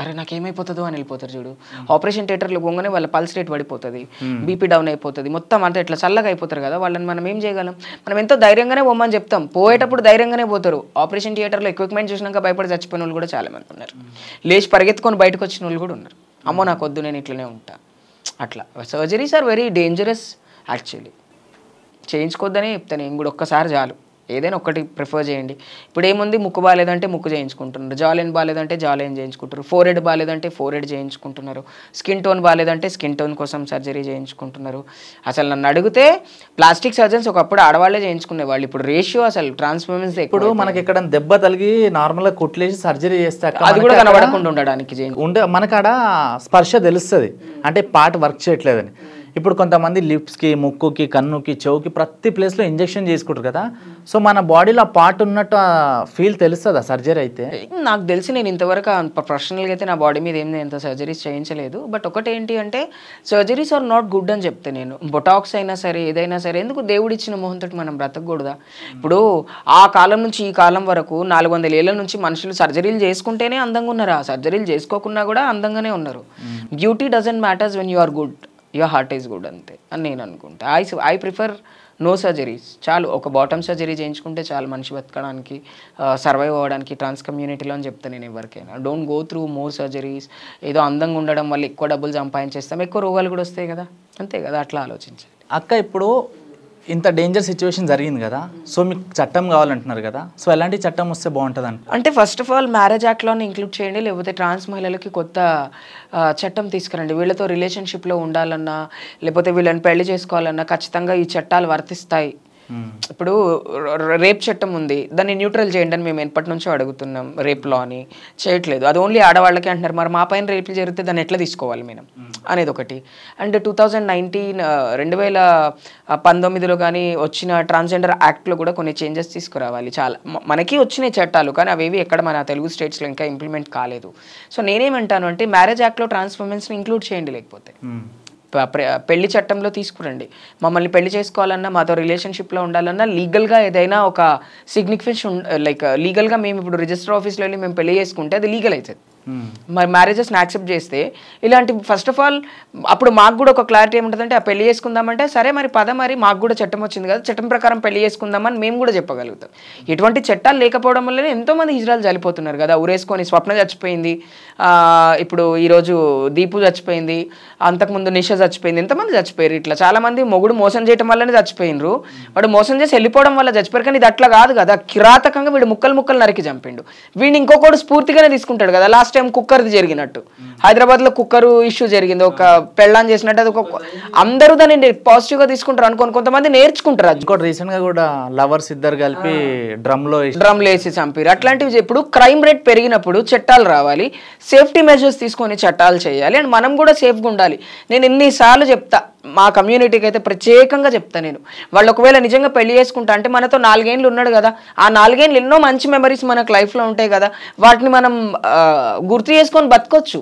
అరే నాకేమైపోతుందో అని వెళ్ళిపోతారు చూడు. ఆపరేషన్ థియేటర్లో పోగానే వాళ్ళ పల్స్ రేట్ పడిపోతుంది, బీపీ డౌన్ అయిపోతుంది, మొత్తం అంతా ఇట్లా చల్లగా అయిపోతారు కదా. వాళ్ళని మనం ఏం చేయగలం? మనం ఎంతో ధైర్యంగానే పోమని చెప్తాం, పోయేటప్పుడు ధైర్యంగానే పోతారు. ఆపరేషన్ థియేటర్లో ఎక్విప్మెంట్ చూసినాక భయపడి చచ్చిపోయిన వాళ్ళు కూడా చాలా మంది ఉన్నారు. లేచి పరిగెత్తుకొని బయటకు వచ్చిన వాళ్ళు కూడా ఉన్నారు. అమ్మో నాకు వద్దు, నేను ఇట్లనే ఉంటా. అట్లా surgeries are very dangerous actually. చేయించుకోవద్దనే చెప్తాను నేను కూడా. ఒక్కసారి చాలు, ఏదైనా ఒక్కటి ప్రిఫర్ చేయండి. ఇప్పుడు ఏముంది, ముక్కు బాగాలేదంటే ముక్కు చేయించుకుంటున్నారు, జాలైన్ బాగాలేదంటే జాలైన్ చేయించుకుంటారు, ఫోర్ హెడ్ బాగాలేదంటే ఫోర్ హెడ్ చేయించుకుంటున్నారు, స్కిన్ టోన్ బాగాలేదంటే స్కిన్ టోన్ కోసం సర్జరీ చేయించుకుంటున్నారు. అసలు నన్ను అడిగితే ప్లాస్టిక్ సర్జన్స్ ఒకప్పుడు ఆడవాళ్ళే చేయించుకునేవాళ్ళు, ఇప్పుడు రేషియో అసలు ట్రాన్స్ఫర్మేషన్స్. ఇప్పుడు మనకి ఇక్కడ దెబ్బ తగిలి నార్మల్గా కుట్లేసి సర్జరీ చేస్తే అది కూడా కనబడకుండా ఉండడానికి ఉంటే మనకాడ స్పర్శ తెలుస్తుంది, అంటే పార్ట్ వర్క్ చేయట్లేదని. ఇప్పుడు కొంతమంది లిప్స్కి, ముక్కుకి, కన్నుకి, చెవుకి ప్రతి ప్లేస్లో ఇంజెక్షన్ చేసుకుంటారు కదా. సో మన బాడీలో ఆ పార్ట్ ఉన్నట్టు ఫీల్ తెలుస్తుందా సర్జరీ అయితే? నాకు తెలిసి నేను ఇంతవరకు ప్రొఫెషనల్గా అయితే నా బాడీ మీద ఏం ఎంత సర్జరీస్ చేయించలేదు. బట్ ఒకటి ఏంటి అంటే సర్జరీస్ ఆర్ నాట్ గుడ్ అని చెప్తే నేను. బొటాక్స్ అయినా సరే ఏదైనా సరే, ఎందుకు దేవుడిచ్చిన మొహంతో మనం బ్రతకూడదా? ఇప్పుడు ఆ కాలం నుంచి ఈ కాలం వరకు 400 ఏళ్ళ నుంచి మనుషులు సర్జరీలు చేసుకుంటేనే అందంగా ఉన్నారు, ఆ సర్జరీలు చేసుకోకుండా కూడా అందంగానే ఉన్నారు. Beauty doesn't matters when you are good, your heart is good అంతే అని నేను అనుకుంటా. I prefer no surgeries. చాలు, ఒక బాటమ్ సర్జరీ చేయించుకుంటే చాలు మనిషి బతకడానికి, సర్వైవ్ అవ్వడానికి ట్రాన్స్ కమ్యూనిటీలో అని చెప్తాను నేను ఎవరికైనా. Don't go through more surgeries. ఏదో అందంగా ఉండడం వల్ల ఎక్కువ డబ్బులు సంపాదించేస్తాం, ఎక్కువ రోగాలు కూడా వస్తాయి కదా, అంతే కదా, అట్లా ఆలోచించాలి. అక్క ఇప్పుడు ఇంత డేంజర్ సిచ్యువేషన్ జరిగింది కదా, సో మీకు చట్టం కావాలంటున్నారు కదా, సో ఎలాంటి చట్టం వస్తే బాగుంటుంది అంటే ఫస్ట్ ఆఫ్ ఆల్ మ్యారేజ్ యాక్ట్లోనే ఇంక్లూడ్ చేయండి, లేకపోతే ట్రాన్స్ మహిళలకి కొత్త చట్టం తీసుకురండి. వీళ్ళతో రిలేషన్షిప్లో ఉండాలన్నా లేకపోతే వీళ్ళని పెళ్లి చేసుకోవాలన్నా ఖచ్చితంగా ఈ చట్టాలు వర్తిస్తాయి. ఇప్పుడు రేప్ చట్టం ఉంది, దాన్ని న్యూట్రల్ చేయండి అని మేము ఎప్పటి నుంచో అడుగుతున్నాం. రేప్ లా అని చేయట్లేదు, అది ఓన్లీ ఆడవాళ్ళకి అంటున్నారు. మరి మా పైన రేపులు జరిగితే దాన్ని ఎట్లా తీసుకోవాలి మేము అనేది ఒకటి. అండ్ 2019లో కానీ వచ్చిన ట్రాన్స్జెండర్ యాక్ట్లో కూడా కొన్ని చేంజెస్ తీసుకురావాలి. చాలా మనకి వచ్చినాయి చట్టాలు, కానీ అవేవి ఎక్కడ మన తెలుగు స్టేట్స్లో ఇంకా ఇంప్లిమెంట్ కాలేదు. సో నేనేమంటాను అంటే మ్యారేజ్ యాక్ట్లో ట్రాన్స్ఫర్మేషన్ని ఇంక్లూడ్ చేయండి, లేకపోతే పెళ్లి చట్టంలో తీసుకురండి. మమ్మల్ని పెళ్లి చేసుకోవాలన్నా, మాతో రిలేషన్షిప్లో ఉండాలన్నా లీగల్గా ఏదైనా ఒక సిగ్నిఫికెన్స్ లైక్ లీగల్గా మేము ఇప్పుడు రిజిస్టర్ ఆఫీస్లో వెళ్ళి మేము పెళ్లి చేసుకుంటే అది లీగల్ అవుతుంది. మరి మ్యారేజెస్ని యాక్సెప్ట్ చేస్తే ఇలాంటి ఫస్ట్ ఆఫ్ ఆల్ అప్పుడు మాకు కూడా ఒక క్లారిటీ ఏముంటుందంటే, ఆ పెళ్లి చేసుకుందామంటే సరే మరి మరి మాకు కూడా చట్టం వచ్చింది కదా, చట్టం ప్రకారం పెళ్లి చేసుకుందామని మేము కూడా చెప్పగలుగుతాం. ఎటువంటి చట్టాలు లేకపోవడం వల్లనే ఎంతోమంది హిజ్రాలు చనిపోతున్నారు కదా. ఊరేసుకొని స్వప్న చచ్చిపోయింది, ఇప్పుడు ఈరోజు దీపు చచ్చిపోయింది, అంతకుముందు నిష చచ్చిపోయింది, ఎంతమంది చచ్చిపోయారు. ఇట్లా చాలా మంది మొగుడు మోసం చేయడం వల్లనే చచ్చిపోయినరు, వాడు మోసం చేసి వెళ్ళిపోవడం వల్ల చచ్చిపోయారు. కానీ ఇది అట్లా కాదు కదా, కిరాతకంగా వీడు ముక్కలు నరికి చంపిండు. వీడిని ఇంకొకడు స్ఫూర్తిగానే తీసుకుంటాడు కదా. లాస్ట్ టైం కుక్కర్ది జరిగినట్టు హైదరాబాద్లో కుక్కర్ ఇష్యూ జరిగింది, ఒక పెళ్ళాన్ చేసినట్టు. అది అందరూ దాన్ని పాజిటివ్గా తీసుకుంటారు అనుకోని కొంతమంది నేర్చుకుంటారు. అది కూడా రీసెంట్గా కూడా లవర్స్ ఇద్దరు కలిపి డ్రమ్లో వేసి చంపారు. అట్లాంటివి ఇప్పుడు క్రైమ్ రేట్ పెరిగినప్పుడు చట్టాలు రావాలి, సేఫ్టీ మెజర్స్ తీసుకొని చట్టాలు చేయాలి, అండ్ మనం కూడా సేఫ్గా ఉండాలి. నేను ఎన్నిసార్లు చెప్తా, మా కమ్యూనిటీకి అయితే ప్రత్యేకంగా చెప్తా నేను, వాళ్ళు ఒకవేళ నిజంగా పెళ్లి చేసుకుంటా అంటే మనతో 4 ఏళ్ళు ఉన్నాడు కదా, ఆ 4 ఏళ్ళు ఎన్నో మంచి మెమరీస్ మనకు లైఫ్లో ఉంటాయి కదా, వాటిని మనం గుర్తు చేసుకొని బతకొచ్చు.